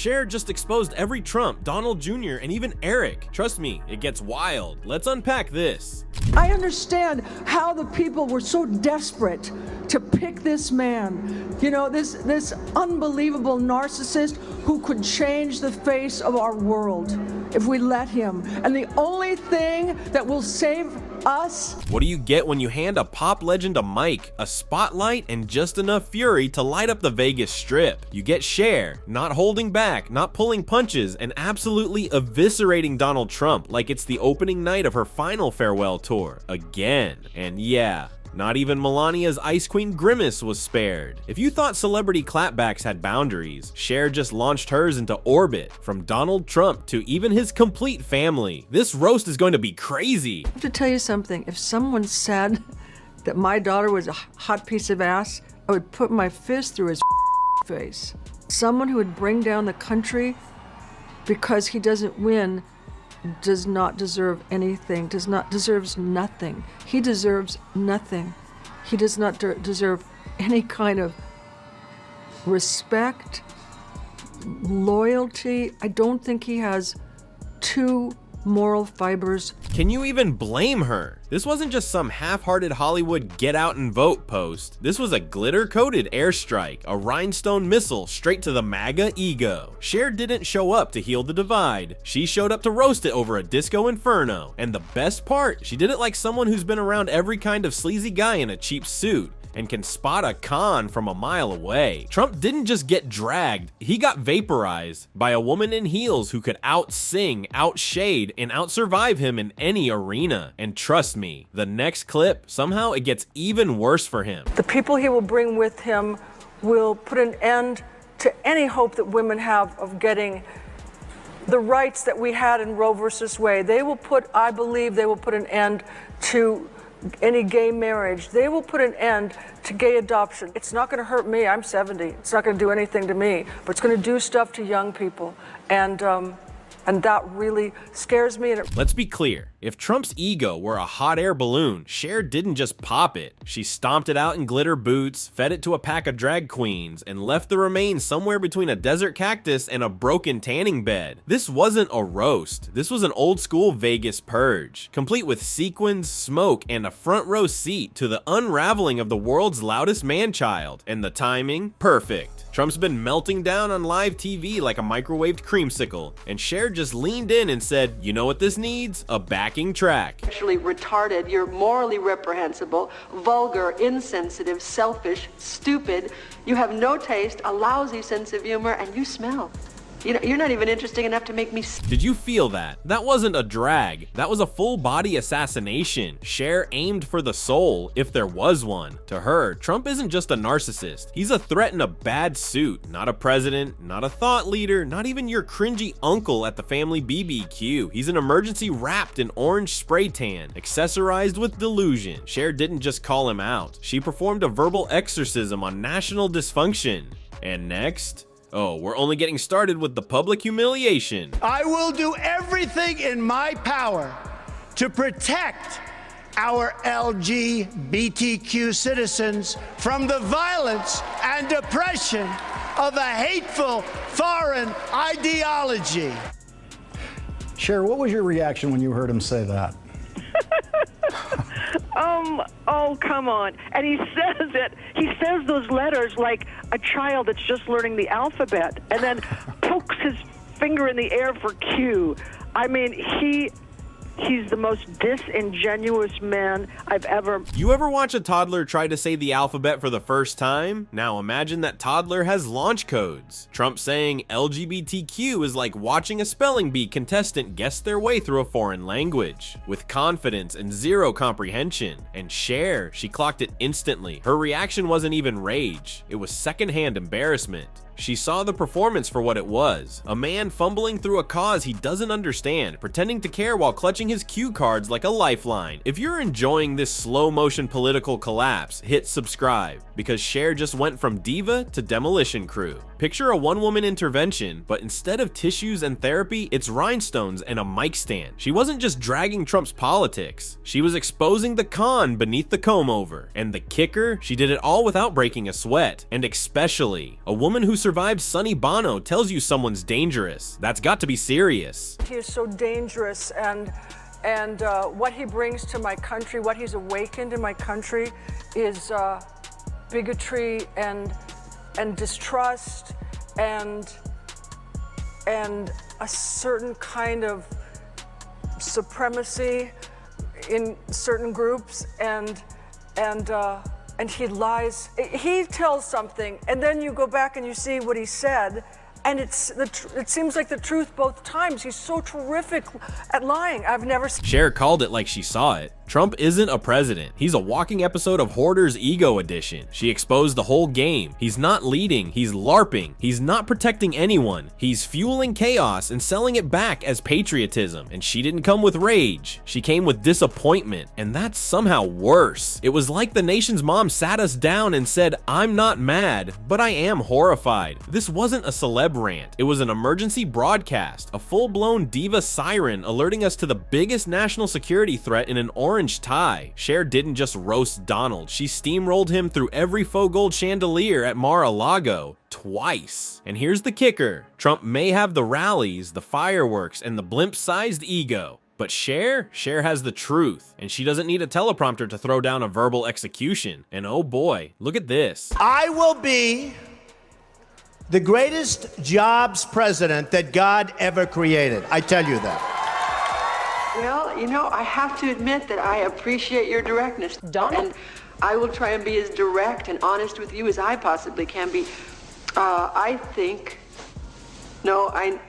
Cher just exposed every Trump, Donald Jr., and even Eric. Trust me, it gets wild. Let's unpack this. I understand how the people were so desperate to pick this man, you know, this unbelievable narcissist who could change the face of our world if we let him. And the only thing that will save us. What do you get when you hand a pop legend a mic, a spotlight, and just enough fury to light up the Vegas Strip? You get Cher, not holding back, not pulling punches, and absolutely eviscerating Donald Trump like it's the opening night of her final farewell tour. Again. And yeah, not even Melania's Ice Queen grimace was spared. If you thought celebrity clapbacks had boundaries, Cher just launched hers into orbit, from Donald Trump to even his complete family. This roast is going to be crazy. I have to tell you something. If someone said that my daughter was a hot piece of ass, I would put my fist through his face. Someone who would bring down the country because he doesn't win does not deserve anything, deserves nothing. He deserves nothing. He does not deserve any kind of respect, loyalty. I don't think he has two moral fibers. Can you even blame her? This wasn't just some half-hearted Hollywood get out and vote post. This was a glitter-coated airstrike, a rhinestone missile straight to the MAGA ego. Cher didn't show up to heal the divide. She showed up to roast it over a disco inferno. And the best part, she did it like someone who's been around every kind of sleazy guy in a cheap suit and can spot a con from a mile away. Trump didn't just get dragged, he got vaporized by a woman in heels who could out-sing, out-shade, and out-survive him in any arena. And trust me, the next clip, somehow it gets even worse for him. The people he will bring with him will put an end to any hope that women have of getting the rights that we had in Roe versus Wade. They will put, I believe they will put an end to any gay marriage. They will put an end to gay adoption. It's not going to hurt me. I'm 70. It's not going to do anything to me, but it's going to do stuff to young people. And that really scares me. Let's be clear. If Trump's ego were a hot air balloon, Cher didn't just pop it. She stomped it out in glitter boots, fed it to a pack of drag queens, and left the remains somewhere between a desert cactus and a broken tanning bed. This wasn't a roast. This was an old school Vegas purge, complete with sequins, smoke, and a front row seat to the unraveling of the world's loudest man-child. And the timing? Perfect. Trump's been melting down on live TV like a microwaved creamsicle, and Cher just leaned in and said, you know what this needs? A backing track. Actually retarded, you're morally reprehensible, vulgar, insensitive, selfish, stupid, you have no taste, a lousy sense of humor, and you smell. You know, you're not even interesting enough to make me. Did you feel that? That wasn't a drag. That was a full body assassination. Cher aimed for the soul, if there was one. To her, Trump isn't just a narcissist. He's a threat in a bad suit. Not a president, not a thought leader, not even your cringy uncle at the family BBQ. He's an emergency wrapped in orange spray tan, accessorized with delusion. Cher didn't just call him out. She performed a verbal exorcism on national dysfunction. And next? Oh, we're only getting started with the public humiliation. I will do everything in my power to protect our LGBTQ citizens from the violence and oppression of a hateful foreign ideology. Cher, what was your reaction when you heard him say that? Oh, come on. And he says those letters like a child that's just learning the alphabet, and then pokes his finger in the air for Q. I mean, he's the most disingenuous man I've ever. You ever watch a toddler try to say the alphabet for the first time? Now imagine that toddler has launch codes. Trump saying LGBTQ is like watching a spelling bee contestant guess their way through a foreign language, with confidence and zero comprehension. And Cher, she clocked it instantly. Her reaction wasn't even rage, it was secondhand embarrassment. She saw the performance for what it was, a man fumbling through a cause he doesn't understand, pretending to care while clutching his cue cards like a lifeline. If you're enjoying this slow motion political collapse, hit subscribe, because Cher just went from diva to demolition crew. Picture a one-woman intervention, but instead of tissues and therapy, it's rhinestones and a mic stand. She wasn't just dragging Trump's politics, she was exposing the con beneath the comb-over. And the kicker, she did it all without breaking a sweat. And especially, a woman who survived Sonny Bono tells you someone's dangerous. That's got to be serious. He is so dangerous, and what he brings to my country, what he's awakened in my country, is bigotry and distrust and a certain kind of supremacy in certain groups, and he lies. He tells something, and then you go back and you see what he said, and it seems like the truth both times. He's so terrific at lying. I've never seen. Cher called it like she saw it. Trump isn't a president. He's a walking episode of Hoarder's Ego Edition. She exposed the whole game. He's not leading, he's LARPing. He's not protecting anyone. He's fueling chaos and selling it back as patriotism. And she didn't come with rage. She came with disappointment, and that's somehow worse. It was like the nation's mom sat us down and said, "I'm not mad, but I am horrified." This wasn't a celeb rant. It was an emergency broadcast, a full-blown diva siren alerting us to the biggest national security threat in an orange tie. Cher didn't just roast Donald, she steamrolled him through every faux gold chandelier at Mar-a-Lago twice. And here's the kicker: Trump may have the rallies, the fireworks, and the blimp-sized ego, but Cher has the truth, and she doesn't need a teleprompter to throw down a verbal execution. And oh boy, look at this. I will be the greatest jobs president that God ever created. I tell you that. Well, you know, I have to admit that I appreciate your directness. And I will try and be as direct and honest with you as I possibly can be. I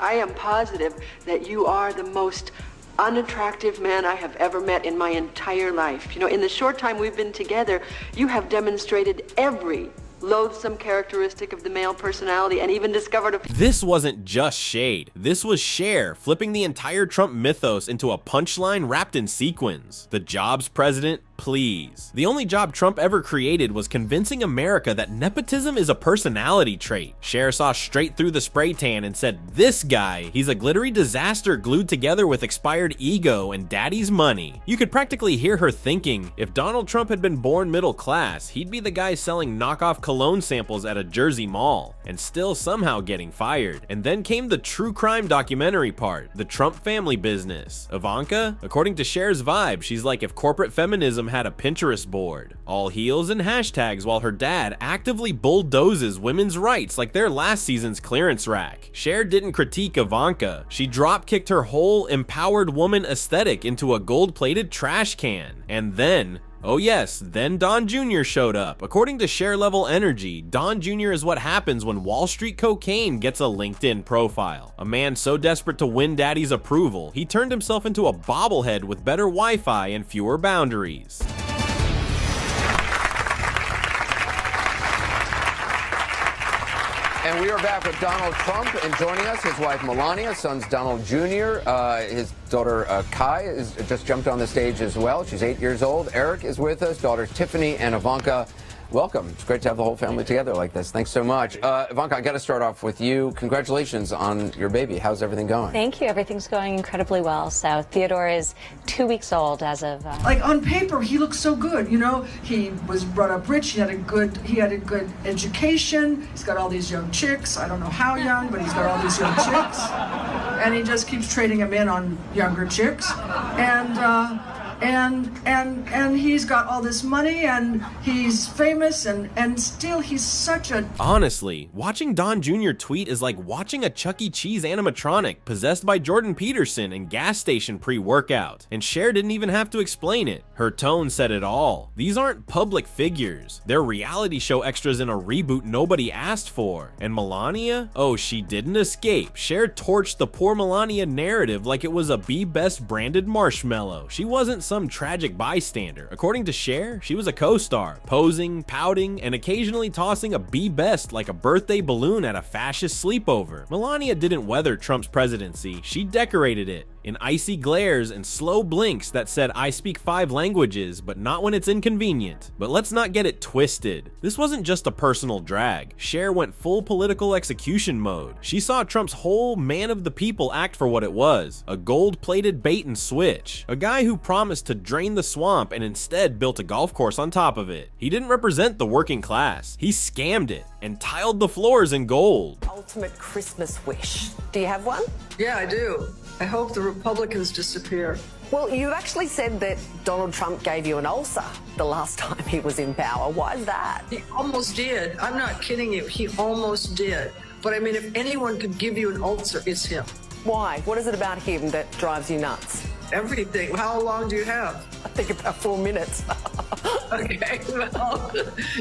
am positive that you are the most unattractive man I have ever met in my entire life. You know, in the short time we've been together, you have demonstrated every loathsome characteristic of the male personality, and even discovered a... This wasn't just shade. This was Cher flipping the entire Trump mythos into a punchline wrapped in sequins. The jobs president, please. The only job Trump ever created was convincing America that nepotism is a personality trait. Cher saw straight through the spray tan and said, "This guy, he's a glittery disaster glued together with expired ego and daddy's money." You could practically hear her thinking, if Donald Trump had been born middle class, he'd be the guy selling knockoff cologne samples at a Jersey mall, and still somehow getting fired. And then came the true crime documentary part, the Trump family business. Ivanka? According to Cher's vibe, she's like if corporate feminism had a Pinterest board. All heels and hashtags while her dad actively bulldozes women's rights like they're last season's clearance rack. Cher didn't critique Ivanka. She drop-kicked her whole empowered woman aesthetic into a gold-plated trash can. And then, oh yes, then Don Jr. showed up. According to Cher Level Energy, Don Jr. is what happens when Wall Street cocaine gets a LinkedIn profile. A man so desperate to win daddy's approval, he turned himself into a bobblehead with better Wi-Fi and fewer boundaries. And we are back with Donald Trump, and joining us, his wife Melania, sons Donald Jr., his daughter Kai has just jumped on the stage as well. She's 8 years old. Eric is with us, daughters Tiffany and Ivanka. Welcome. It's great to have the whole family together like this. Thanks so much. Ivanka, I got to start off with you. Congratulations on your baby. How's everything going? Thank you. Everything's going incredibly well. So Theodore is 2 weeks old as of... Like on paper, he looks so good. You know, he was brought up rich. He had a good education. He's got all these young chicks. I don't know how young, but he's got all these young chicks. And he just keeps trading them in on younger chicks. And he's got all this money, and he's famous, and still he's such a... Honestly, watching Don Jr. tweet is like watching a Chuck E. Cheese animatronic possessed by Jordan Peterson in gas station pre-workout. And Cher didn't even have to explain it. Her tone said it all. These aren't public figures. They're reality show extras in a reboot nobody asked for. And Melania? Oh, she didn't escape. Cher torched the poor Melania narrative like it was a Be Best branded marshmallow. She wasn't some tragic bystander. According to Cher, she was a co-star, posing, pouting, and occasionally tossing a Be Best like a birthday balloon at a fascist sleepover. Melania didn't weather Trump's presidency, she decorated it in icy glares and slow blinks that said, "I speak 5 languages, but not when it's inconvenient." But let's not get it twisted. This wasn't just a personal drag. Cher went full political execution mode. She saw Trump's whole man of the people act for what it was, a gold-plated bait and switch. A guy who promised promised to drain the swamp and instead built a golf course on top of it. He didn't represent the working class. He scammed it and tiled the floors in gold. Ultimate Christmas wish. Do you have one? Yeah, I do. I hope the Republicans disappear. Well, you've actually said that Donald Trump gave you an ulcer the last time he was in power. Why is that? He almost did. I'm not kidding you. He almost did. But I mean, if anyone could give you an ulcer, it's him. Why? What is it about him that drives you nuts? Everything. How long do you have? I think about 4 minutes. Okay, well,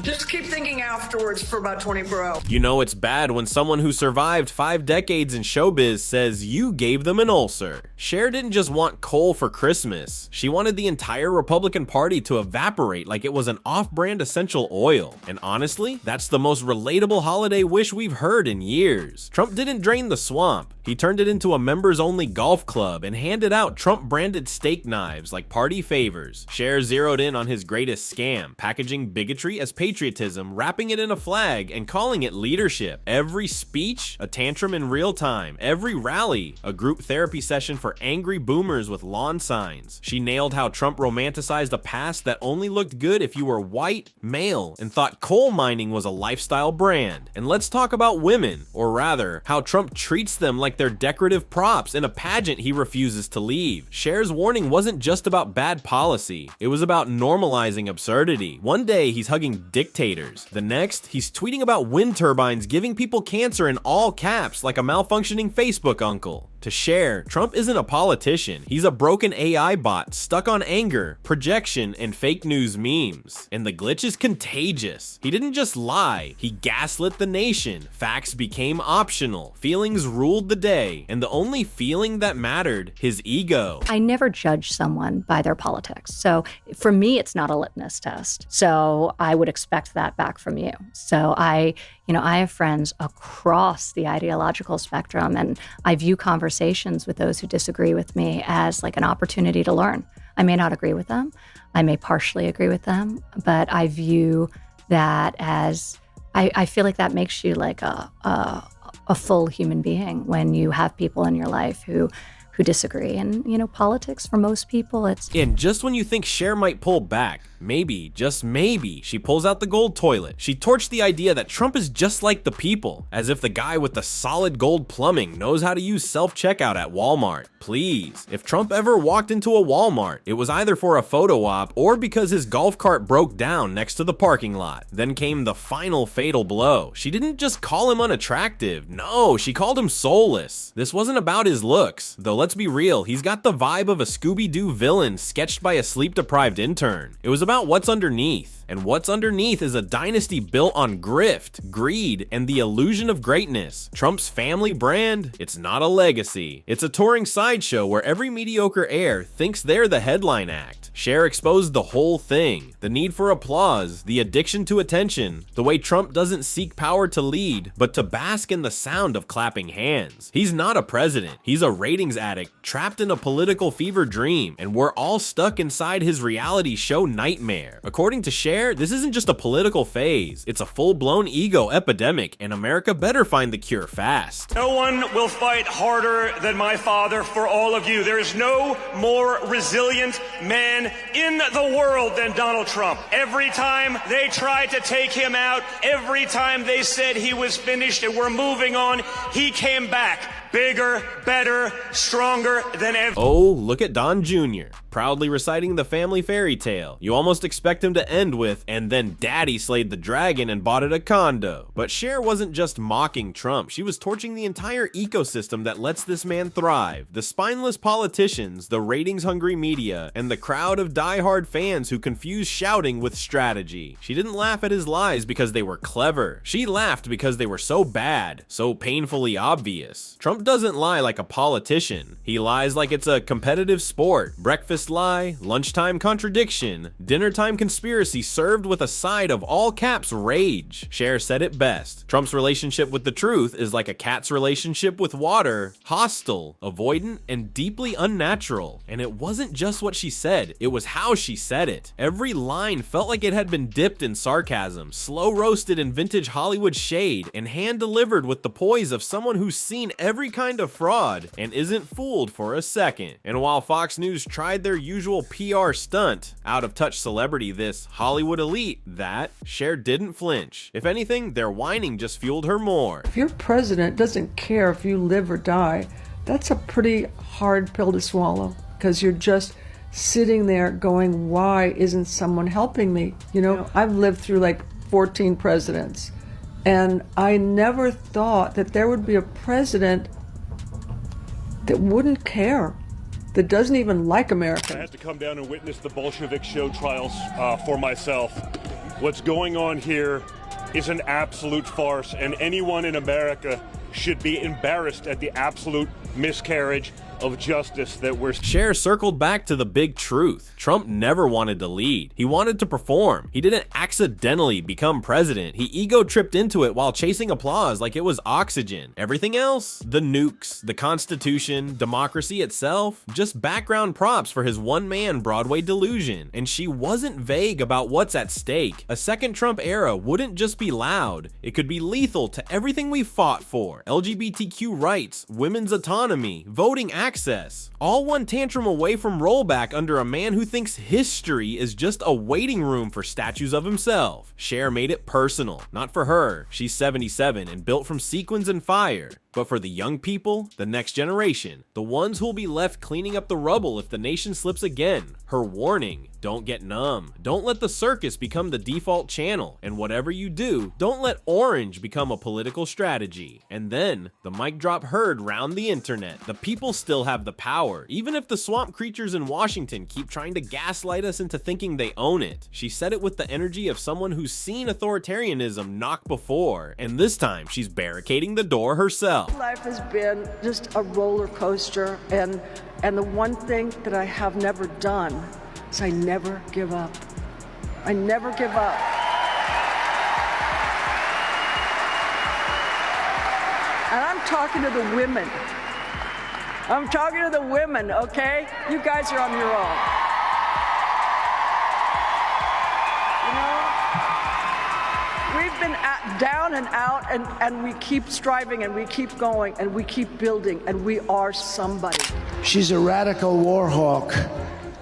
just keep thinking afterwards for about 24 hours. You know it's bad when someone who survived 5 decades in showbiz says you gave them an ulcer. Cher didn't just want coal for Christmas. She wanted the entire Republican Party to evaporate like it was an off-brand essential oil. And honestly, that's the most relatable holiday wish we've heard in years. Trump didn't drain the swamp. He turned it into a members-only golf club and handed out Trump-branded steak knives like party favors. Cher zeroed in on his greatest scam, packaging bigotry as patriotism, wrapping it in a flag, and calling it leadership. Every speech, a tantrum in real time. Every rally, a group therapy session for angry boomers with lawn signs. She nailed how Trump romanticized a past that only looked good if you were white, male, and thought coal mining was a lifestyle brand. And let's talk about women, or rather, how Trump treats them like they're decorative props in a pageant he refuses to leave. Cher's warning wasn't just about bad policy, it was about normalizing absurdity. One day he's hugging dictators, the next he's tweeting about wind turbines giving people cancer in all caps like a malfunctioning Facebook uncle. To Cher, Trump isn't a politician, he's a broken AI bot stuck on anger, projection, and fake news memes. And the glitch is contagious. He didn't just lie, he gaslit the nation. Facts became optional, feelings ruled the day, and the only feeling that mattered, his ego. I never judge someone by their politics. So for me, it's not a litmus test. So I would expect that back from you. So I have friends across the ideological spectrum, and I view conversations with those who disagree with me as like an opportunity to learn. I may not agree with them. I may partially agree with them, but I view that as, I feel like that makes you like a full human being when you have people in your life who disagree. And, politics for most people, And just when you think Cher might pull back, maybe, just maybe, she pulls out the gold toilet. She torched the idea that Trump is just like the people, as if the guy with the solid gold plumbing knows how to use self-checkout at Walmart. Please, if Trump ever walked into a Walmart, it was either for a photo op or because his golf cart broke down next to the parking lot. Then came the final fatal blow. She didn't just call him unattractive, no, she called him soulless. This wasn't about his looks, though let's be real, he's got the vibe of a Scooby-Doo villain sketched by a sleep-deprived intern. It was about what's underneath, and what's underneath is a dynasty built on grift, greed, and the illusion of greatness. Trump's family brand? It's not a legacy. It's a touring sideshow where every mediocre heir thinks they're the headline act. Cher exposed the whole thing. The need for applause, the addiction to attention, the way Trump doesn't seek power to lead, but to bask in the sound of clapping hands. He's not a president. He's a ratings addict trapped in a political fever dream, and we're all stuck inside his reality show nightmare. According to Cher, this isn't just a political phase. It's a full-blown ego epidemic, and America better find the cure fast. No one will fight harder than my father for all of you. There is no more resilient man in the world than Donald Trump. Every time they tried to take him out, every time they said he was finished and we're moving on, he came back. Bigger, better, stronger than ever. Oh, look at Don Jr., proudly reciting the family fairy tale. You almost expect him to end with, and then daddy slayed the dragon and bought it a condo. But Cher wasn't just mocking Trump, she was torching the entire ecosystem that lets this man thrive. The spineless politicians, the ratings-hungry media, and the crowd of die-hard fans who confuse shouting with strategy. She didn't laugh at his lies because they were clever. She laughed because they were so bad, so painfully obvious. Trump doesn't lie like a politician. He lies like it's a competitive sport. Breakfast lie, lunchtime contradiction, dinnertime conspiracy served with a side of all caps rage. Cher said it best. Trump's relationship with the truth is like a cat's relationship with water, hostile, avoidant, and deeply unnatural. And it wasn't just what she said, it was how she said it. Every line felt like it had been dipped in sarcasm, slow roasted in vintage Hollywood shade, and hand delivered with the poise of someone who's seen every kind of fraud and isn't fooled for a second. And while Fox News tried their usual PR stunt, out of touch celebrity this, Hollywood elite that, Cher didn't flinch. If anything, their whining just fueled her more. If your president doesn't care if you live or die, that's a pretty hard pill to swallow, because you're just sitting there going, why isn't someone helping me? You know, I've lived through like 14 presidents, and I never thought that there would be a president that wouldn't care, that doesn't even like America. I had to come down and witness the Bolshevik show trials for myself. What's going on here is an absolute farce, and anyone in America should be embarrassed at the absolute miscarriage of justice that we're... Cher circled back to the big truth. Trump never wanted to lead. He wanted to perform. He didn't accidentally become president. He ego tripped into it while chasing applause like it was oxygen. Everything else, the nukes, the Constitution, democracy itself, just background props for his one-man Broadway delusion. And she wasn't vague about what's at stake. A second Trump era wouldn't just be loud. It could be lethal to everything we fought for. LGBTQ rights, women's autonomy, voting access, all one tantrum away from rollback under a man who thinks history is just a waiting room for statues of himself. Cher made it personal, not for her, she's 77 and built from sequins and fire, but for the young people, the next generation, the ones who'll be left cleaning up the rubble if the nation slips again. Her warning: don't get numb. Don't let the circus become the default channel. And whatever you do, don't let orange become a political strategy. And then, the mic drop heard round the internet. The people still have the power, even if the swamp creatures in Washington keep trying to gaslight us into thinking they own it. She said it with the energy of someone who's seen authoritarianism knock before, and this time she's barricading the door herself. Life has been just a roller coaster, and the one thing that I have never done is I never give up. I never give up. And I'm talking to the women. I'm talking to the women, okay? You guys are on your own. You know, we've been down and out, and we keep striving, and we keep going, and we keep building, and we are somebody. She's a radical war hawk.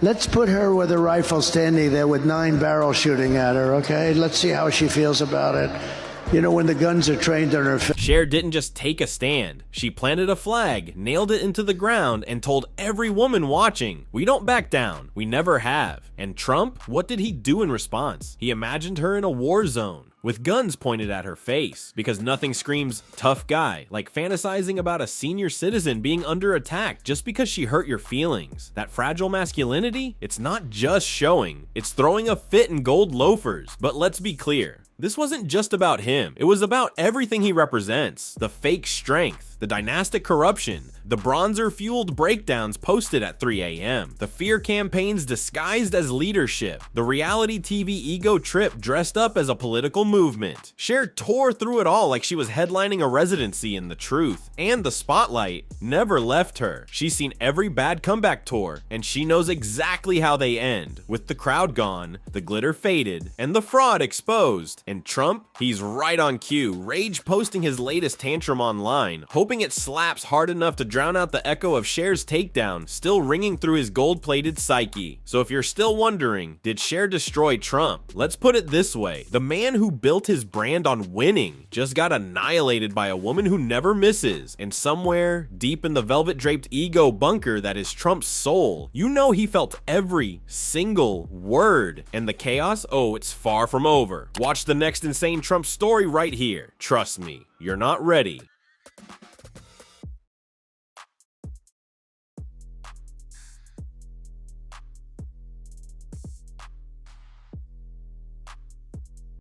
Let's put her with a rifle standing there with 9 barrels shooting at her, okay? Let's see how she feels about it. You know, when the guns are trained on her face. Cher didn't just take a stand. She planted a flag, nailed it into the ground, and told every woman watching, we don't back down. We never have. And Trump, what did he do in response? He imagined her in a war zone, with guns pointed at her face, because nothing screams tough guy like fantasizing about a senior citizen being under attack just because she hurt your feelings. That fragile masculinity, it's not just showing, it's throwing a fit in gold loafers. But let's be clear, this wasn't just about him. It was about everything he represents. The fake strength, the dynastic corruption, the bronzer-fueled breakdowns posted at 3 a.m., the fear campaigns disguised as leadership, the reality TV ego trip dressed up as a political movement. Cher tore through it all like she was headlining a residency, and the truth and the spotlight never left her. She's seen every bad comeback tour, and she knows exactly how they end, with the crowd gone, the glitter faded, and the fraud exposed. And Trump, he's right on cue, rage posting his latest tantrum online, hoping it slaps hard enough to drown out the echo of Cher's takedown, still ringing through his gold-plated psyche. So if you're still wondering, did Cher destroy Trump? Let's put it this way, the man who built his brand on winning just got annihilated by a woman who never misses. And somewhere, deep in the velvet-draped ego bunker that is Trump's soul, you know he felt every single word. And the chaos, oh, it's far from over. Watch the next insane Trump story right here. Trust me, you're not ready.